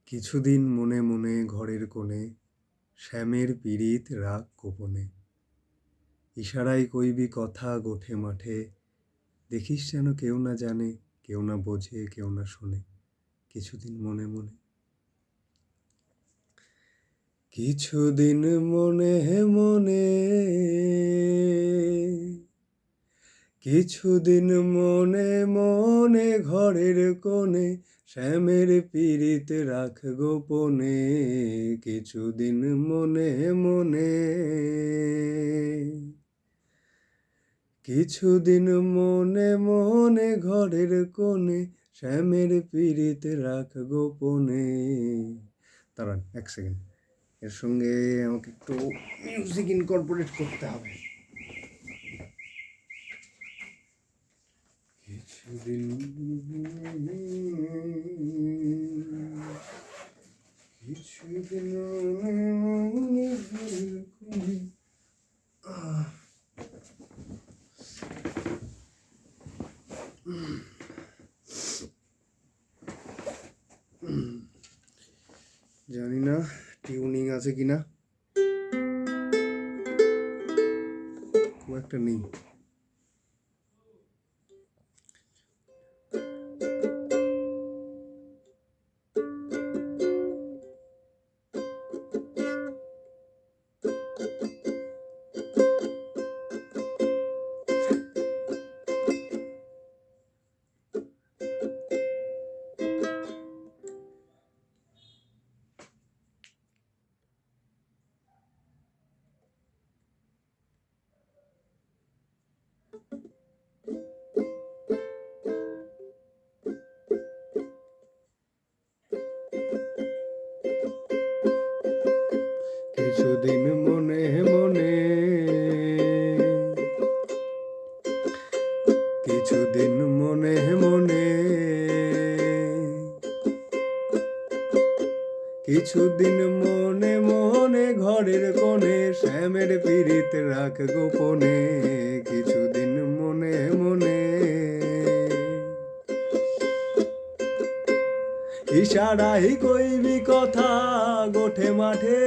কিছুদিন মনে মনে ঘরের কোণে শ্যামের পীড়িত রাগ গোপনে। ইশারায় কইবি কথা গোঠে মাঠে, দেখিস যেন কেউ না জানে, কেউ না বোঝে, কেউ না শোনে। কিছুদিন মনে মনে, কিছুদিন মনে মনে, কিছুদিন মনে মনে ঘরের কোণে শ্যামের পীড়িত রাখ গোপনে। কিছুদিন মনে মনে, কিছুদিন মনে মনে ঘরের কোণে শ্যামের পীড়িত রাখ গোপনে। দাঁড়ান এক সেকেন্ড, এর সঙ্গে আমাকে একটু মিউজিক ইনকর্পোরেট করতে হবে। কিছুদিন কিছুদিন জানি না টিউনিং আছে কিনা, খুব একটা নেই। কিছুদিন মনে মনে, কিছুদিন মনে মনে, কিছুদিন মনে মনে ঘরের কোণে শ্যামের পীড়িত রাখ গোপনে। কিছুদিন মনে মনে, ইশারায় কইবি কথা গোঠে মাঠে,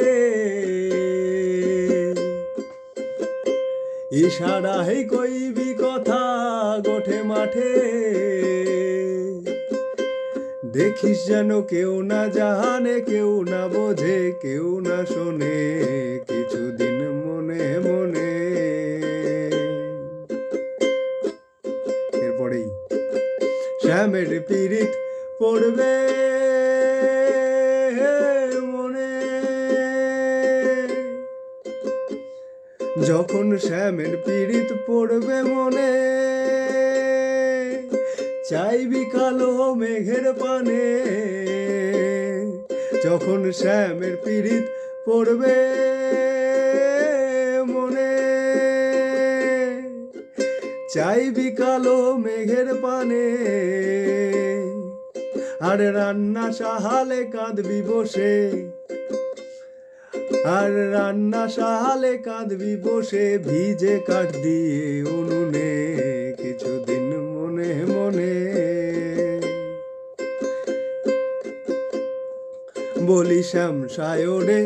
ইশারায় কইবি কথা গোঠে মাঠে, দেখিস যেন কেউ না জানে, কেউ না বোঝে, কেউ না শোনে। কিছুদিন মনে মনে, এরপরেই শ্যামের পীড়িত পড়বে মনে, যখন শ্যামের পীড়িত পড়বে মনে, চাইবি কালো মেঘের পানে। যখন শ্যামের পীড়িত পড়বে মনে, চাইবি কালো মেঘের পানে। আর রান্না সাহালে কাঁদবি বসে, আর রান্না সাহালে কাঁদবি বসে, ভিজে কাঠ দিয়ে উনুনে। কিছুদিন মনে মনে, বলি শ্যাম সায়রে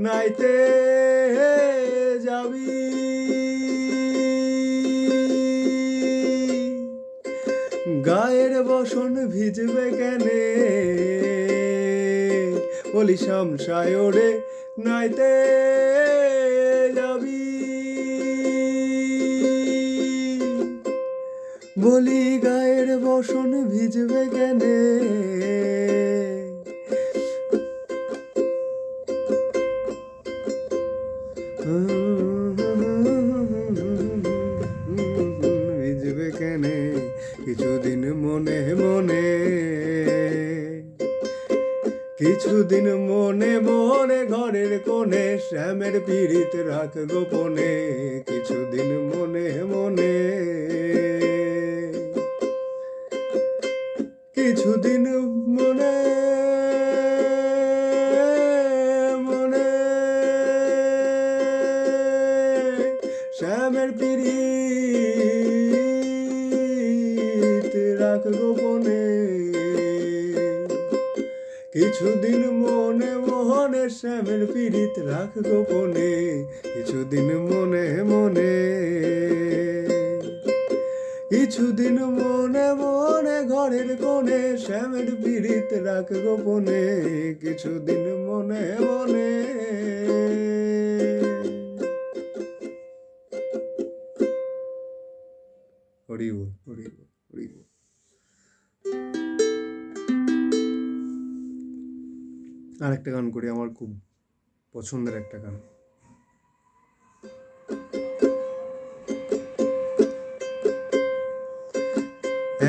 নাইতে যাবি, গায়ের বসন ভিজবে কেনে। বলি শ্যাম সায়রে নাইতে যাবি, বলি গায়ের বসন ভিজবে কেনে। ভিজবে কেনে। কিছুদিন মনে মনে, কিছুদিন মনে মনে ঘরের কোণে শ্যামের পীড়িত রাখ গোপনে। কিছুদিন মনে মনে, কিছুদিন মনে মনে, শ্যামের পীড়িত রাখ গোপনে। কিছুদিন মনে মনে শ্যামের পীড়িত রাখ গোপনে, কিছুদিন মনে মনে, কিছুদিন মনে মনে ঘরের কোণে শ্যামের পীড়িত রাখ গোপনে, কিছুদিন মনে মনে। হরি বল, হরি বল, হরি বল। আর একটা গান করি, আমার খুব পছন্দের একটা গান।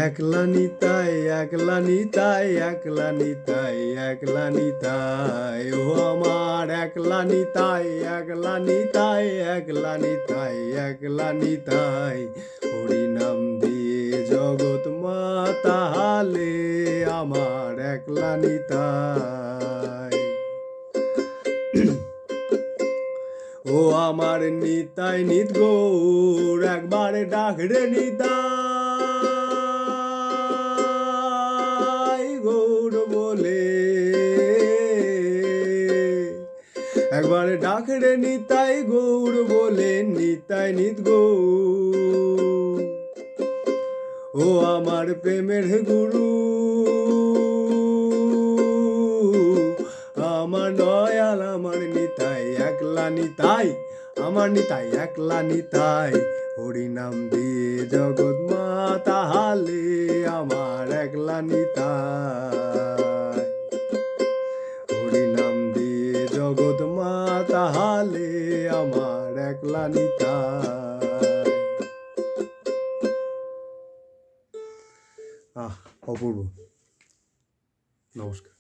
একলা নিতাই, একলা নিতাই, একলা নিতাই, একলা নিতাই, ও আমার একলা নিতাই, একলা নিতাই, একলা নিতাই, একলা নিতাই, হরি নাম দিয়ে জগৎ মাতালে আমার একলা নিতাই। ও আমার নিতাই নিত গৌর একবারে ডাক রে নিতাই গৌর বলে, একবারে ডাক রে নিতাই গৌর বলে, নিতাই নিত গৌর। ও আমার প্রেমের গুরু, আমার দয়াল আমার নিতাই, একলা নিতাই, আমার নিতাই একলা নিতাই, হরি নাম দিয়ে জগৎ মাতালে আমার একলা নিতাই, হরি নাম দিয়ে জগৎ মাতালে আমার একলা নিতাই। অপূর্ব। নমস্কার।